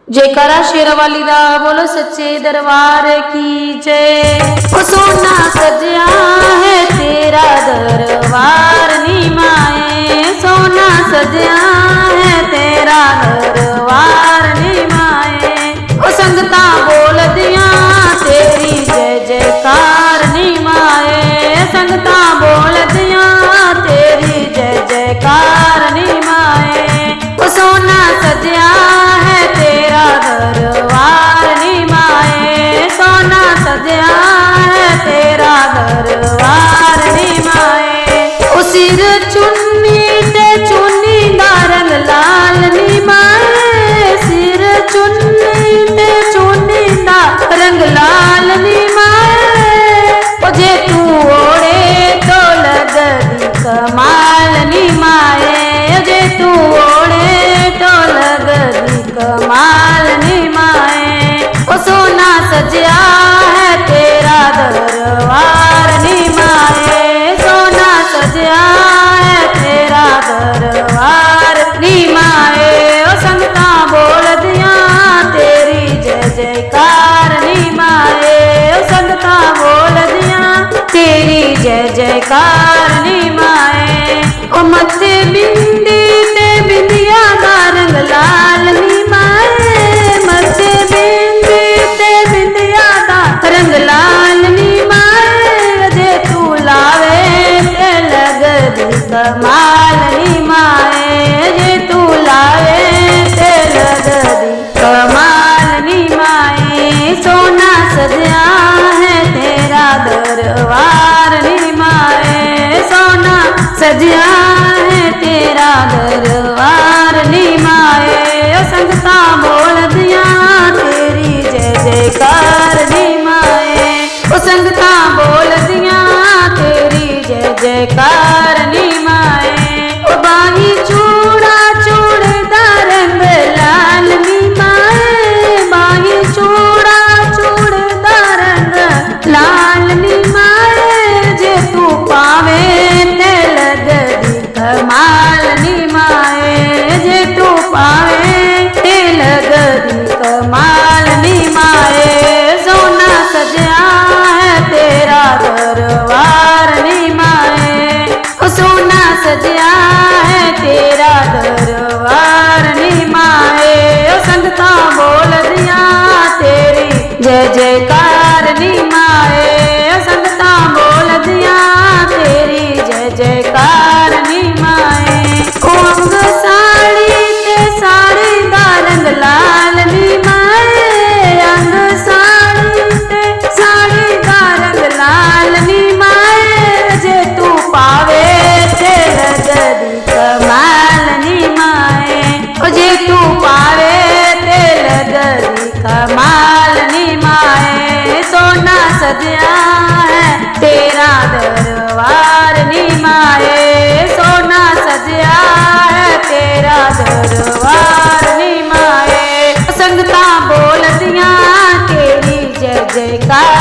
जयकारा शेरावाली दा बोलो सच्चे दरबार की जय। ओ सोना सजया है तेरा दरबार नी माए, सोना सजया है तेरा दरबार नी माए। ओ संगता बोल दिया तेरी जय जयकार नी माए, संगता बोल दिया तेरी जय जयकार नी माए। ओ सोना सजया है तेरा दरबार नी माए, सोना सजया है तेरा दरबार नी माए। ओ सिर चुन्नी ते चुन्नी दा रंग लाल नी माए, सिर चुन्नी ते चुन्नी दा रंग लाल नी माए। ओ जे तू ओढ़े तो लगदी कमाल नी माए, जे तू ओढ़े तो लगदी कमाल नी माए। ओ सोना सजया है तेरा दरबार नी माए, सोना सजया है तेरा दरबार नी माए। ओ संगता बोल दिया तेरी जय जयकार नी माए, ओ संगता बोल दिया तेरी जय जयकार नी माए। ओ मत्थे बिंदी ते बिंदिया दा रंग लाल नी माए, मत्थे बिंदी ते बिंदिया दा रंग लाल नी माए। जे तू लावे ते लगदी कमाल नी माए, जे तू लावे ते लगदी कमाल नी माए। सोना सजया है तेरा दरबार नी माए, सोना सजया है तेरा दरबार नी माए। ओ संगता बोल दिया तेरी जय जयकार नी माए, ओ संगता बोल दिया तेरी जय जयकार नी माए। ओ बाही चूड़ा चूड़दा रंग लाल नी माए, बाही चूड़ा चूड़दा रंग लाल नी माए। जे तू पावे ते लगदी कमाल नी माए, जे तू पावे ते लगदी कमाल नी माए। सोना सजया है तेरा दरबार नी माए, ओ सोना सजया है तेरा दरबार नी माए। ओ संगता बोल दिया तेरी जय जयकार नी माए, ओ संगता बोल दिया तेरी जय जयकार नी माए। ओ अंग साड़ी ते साड़ी दा रंग लाल नी माए, अंग साड़ी ते साड़ी दा रंग लाल नी माए। जे तू पावे ते लगदी कमाल नी माए, ओ जे तू पावे ते लगदी कमाल नी माए। सोना सजया है तेरा दरबार नी माए, सोना सजया है तेरा दरबार नी माए। संगता बोल दिया तेरी जय जयकार